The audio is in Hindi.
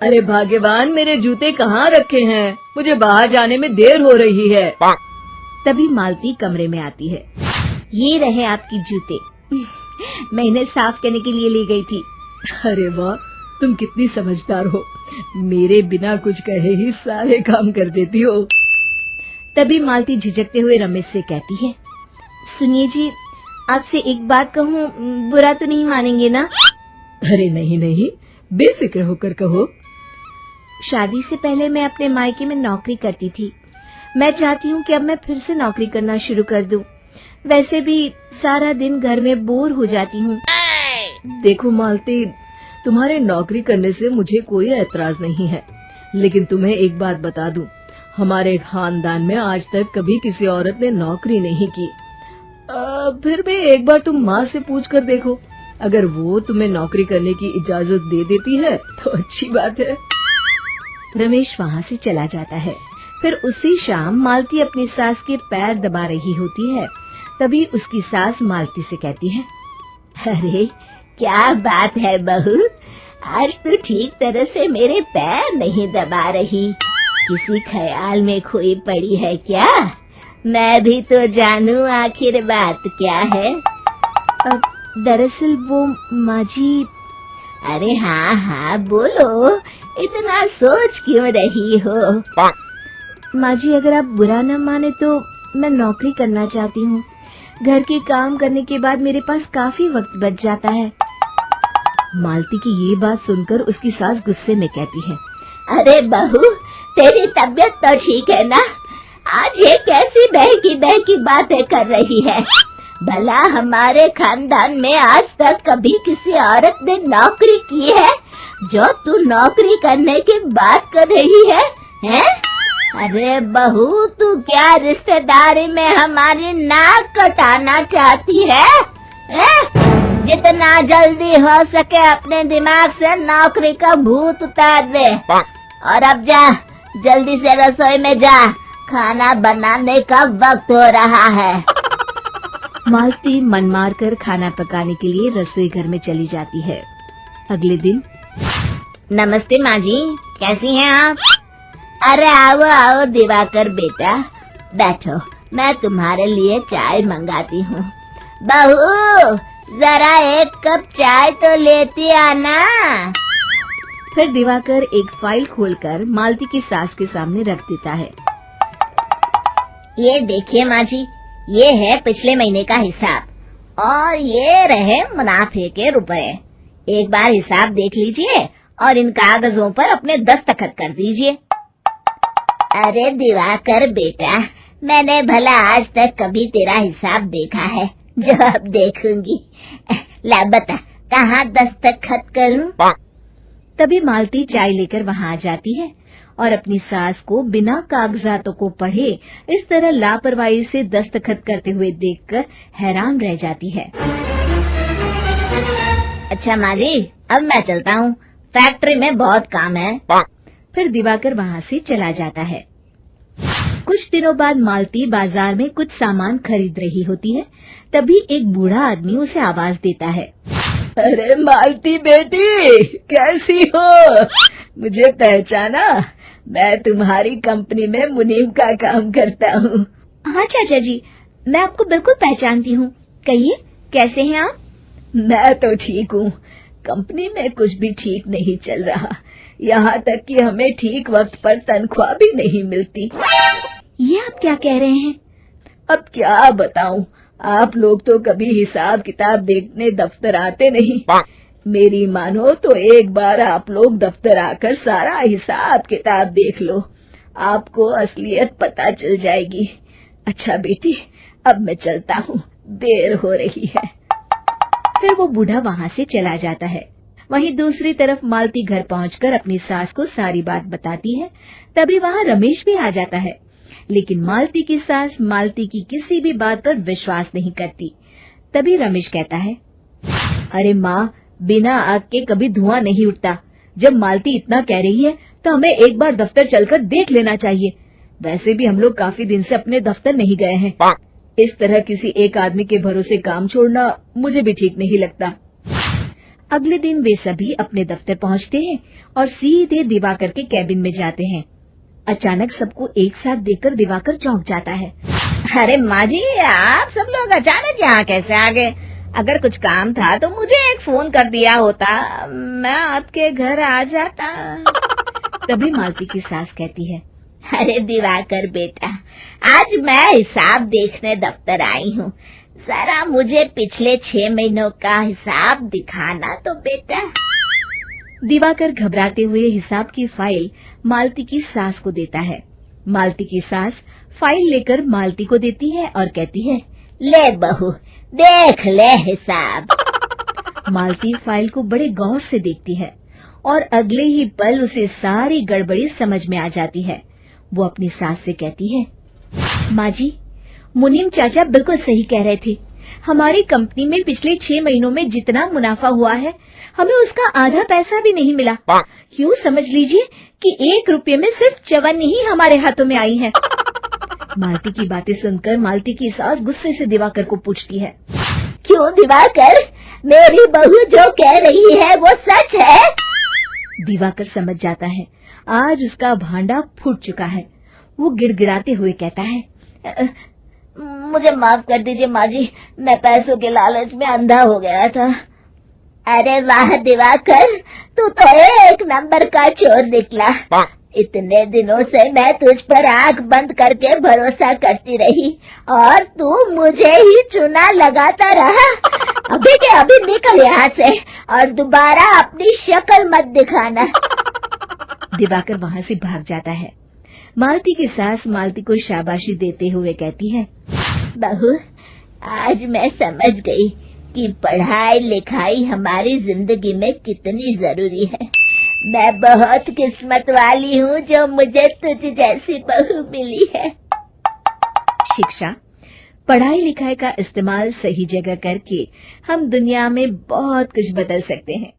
अरे भाग्यवान, मेरे जूते कहाँ रखे हैं? मुझे बाहर जाने में देर हो रही है। तभी मालती कमरे में आती है। ये रहे आपकी जूते, मैं इन्हें साफ करने के लिए ले गई थी। अरे वाह, तुम कितनी समझदार हो, मेरे बिना कुछ कहे ही सारे काम कर देती हो। तभी मालती झिझकते हुए रमेश से कहती है, सुनिए जी, आपसे एक बात कहूँ, बुरा तो नहीं मानेंगे ना? अरे नहीं नहीं, बेफिक्र होकर कहो। शादी से पहले मैं अपने मायके में नौकरी करती थी। मैं चाहती हूँ कि अब मैं फिर से नौकरी करना शुरू कर दूं। वैसे भी सारा दिन घर में बोर हो जाती हूँ। देखो मालती, तुम्हारे नौकरी करने से मुझे कोई ऐतराज नहीं है, लेकिन तुम्हें एक बात बता दूं, हमारे खानदान में आज तक कभी किसी औरत ने नौकरी नहीं की। फिर भी एक बार तुम माँ से पूछ कर देखो, अगर वो तुम्हें नौकरी करने की इजाजत दे देती है तो अच्छी बात है। रमेश वहाँ से चला जाता है। फिर उसी शाम मालती अपनी सास के पैर दबा रही होती है। तभी उसकी सास मालती से कहती है, अरे क्या बात है बहू, आज तो ठीक तरह से मेरे पैर नहीं दबा रही, किसी ख्याल में खोई पड़ी है क्या? मैं भी तो जानूं आखिर बात क्या है। दरअसल वो माँ जी। अरे हाँ हाँ बोलो, इतना सोच क्यों रही हो? माँ जी, अगर आप बुरा न माने तो मैं नौकरी करना चाहती हूँ। घर के काम करने के बाद मेरे पास काफी वक्त बच जाता है। मालती की ये बात सुनकर उसकी सास गुस्से में कहती है, अरे बहू, तेरी तबीयत तो ठीक है ना? आज ये कैसी बहकी बातें कर रही है? भला हमारे खानदान में आज तक कभी किसी औरत ने नौकरी की है जो तू नौकरी करने की बात कर रही है, हैं? अरे बहू, तू क्या रिश्तेदारी में हमारी नाक कटाना चाहती है? जितना जल्दी हो सके अपने दिमाग से नौकरी का भूत उतार दे, और अब जा, जल्दी से रसोई में जा, खाना बनाने का वक्त हो रहा है। मालती मन मार कर खाना पकाने के लिए रसोई घर में चली जाती है। अगले दिन, नमस्ते माँ जी, कैसी हैं आप? अरे आओ आओ दिवाकर बेटा, बैठो, मैं तुम्हारे लिए चाय मंगाती हूँ। बहू, जरा एक कप चाय तो लेती आना। फिर दिवाकर एक फाइल खोलकर मालती की सास के सामने रख देता है। ये देखिए माँ जी, ये है पिछले महीने का हिसाब और ये रहे मुनाफे के रुपए। एक बार हिसाब देख लीजिए और इन कागजों पर अपने दस्तखत कर दीजिए। अरे दिवाकर बेटा, मैंने भला आज तक कभी तेरा हिसाब देखा है जो अब देखूंगी? ला बता, कहाँ दस्तखत करूं? तभी मालती चाय लेकर वहाँ आ जाती है और अपनी सास को बिना कागजातों को पढ़े इस तरह लापरवाही से दस्तखत करते हुए देखकर हैरान रह जाती है। अच्छा माली, अब मैं चलता हूँ, फैक्ट्री में बहुत काम है। फिर दिवाकर वहाँ से चला जाता है। कुछ दिनों बाद मालती बाजार में कुछ सामान खरीद रही होती है। तभी एक बूढ़ा आदमी उसे आवाज देता है, अरे मालती बेटी, कैसी हो? मुझे पहचाना? मैं तुम्हारी कंपनी में मुनीम का काम करता हूँ। हाँ चाचा जी, मैं आपको बिल्कुल पहचानती हूँ। कहिए, कैसे हैं आप? मैं तो ठीक हूँ, कंपनी में कुछ भी ठीक नहीं चल रहा, यहाँ तक कि हमें ठीक वक्त पर तनख्वाह भी नहीं मिलती। ये आप क्या कह रहे हैं? अब क्या बताऊँ, आप लोग तो कभी हिसाब किताब देखने दफ्तर आते नहीं। मेरी मानो तो एक बार आप लोग दफ्तर आकर सारा हिसाब किताब देख लो, आपको असलियत पता चल जाएगी। अच्छा बेटी, अब मैं चलता हूँ, देर हो रही है। फिर वो बूढ़ा वहाँ से चला जाता है। वहीं दूसरी तरफ मालती घर पहुंचकर अपनी सास को सारी बात बताती है। तभी वहाँ रमेश भी आ जाता है, लेकिन मालती की सास मालती की किसी भी बात पर विश्वास नहीं करती। तभी रमेश कहता है, अरे माँ, बिना आग के कभी धुआं नहीं उठता। जब मालती इतना कह रही है तो हमें एक बार दफ्तर चलकर देख लेना चाहिए। वैसे भी हम लोग काफी दिन से अपने दफ्तर नहीं गए हैं। इस तरह किसी एक आदमी के भरोसे काम छोड़ना मुझे भी ठीक नहीं लगता। अगले दिन वे सभी अपने दफ्तर पहुंचते हैं और सीधे दिवाकर के कैबिन में जाते हैं। अचानक सबको एक साथ देखकर दिवाकर चौंक जाता है। अरे माँ जी, आप सब लोग अचानक यहाँ कैसे आ गए? अगर कुछ काम था तो मुझे एक फोन कर दिया होता, मैं आपके घर आ जाता। तभी मालती की सास कहती है, अरे दिवाकर बेटा, आज मैं हिसाब देखने दफ्तर आई हूँ, जरा मुझे पिछले 6 महीनों का हिसाब दिखाना तो बेटा। दिवाकर घबराते हुए हिसाब की फाइल मालती की सास को देता है। मालती की सास फाइल लेकर मालती को देती है और कहती है, ले बहू, देख ले हिसाब। मालती फाइल को बड़े गौर से देखती है और अगले ही पल उसे सारी गड़बड़ी समझ में आ जाती है। वो अपनी सास से कहती है, माँ जी, मुनीम चाचा बिल्कुल सही कह रहे थे। हमारी कंपनी में पिछले 6 महीनों में जितना मुनाफा हुआ है, हमें उसका आधा पैसा भी नहीं मिला। यूँ समझ लीजिए कि 1 रुपये में सिर्फ चवन्नी ही हमारे हाथों में आई है। मालती की बातें सुनकर मालती की सास गुस्से से दिवाकर को पूछती है, क्यों दिवाकर, मेरी बहू जो कह रही है वो सच है? दिवाकर समझ जाता है आज उसका भांडा फूट चुका है। वो गिड़गिड़ाते हुए कहता है, मुझे माफ कर दीजिए माँ जी, मैं पैसों के लालच में अंधा हो गया था। अरे वाह दिवाकर, तू तो एक नंबर का चोर निकला। इतने दिनों से मैं तुझ पर आंख बंद करके भरोसा करती रही और तू मुझे ही चुना लगाता रहा। अभी के अभी निकल यहाँ से और दोबारा अपनी शक्ल मत दिखाना। दिवाकर वहाँ से भाग जाता है। मालती की सास मालती को शाबाशी देते हुए कहती है, बहू, आज मैं समझ गई कि पढ़ाई लिखाई हमारी जिंदगी में कितनी जरूरी है। मैं बहुत किस्मत वाली हूँ जो मुझे तुझ जैसी बहू मिली है। शिक्षा, पढ़ाई लिखाई का इस्तेमाल सही जगह करके हम दुनिया में बहुत कुछ बदल सकते हैं।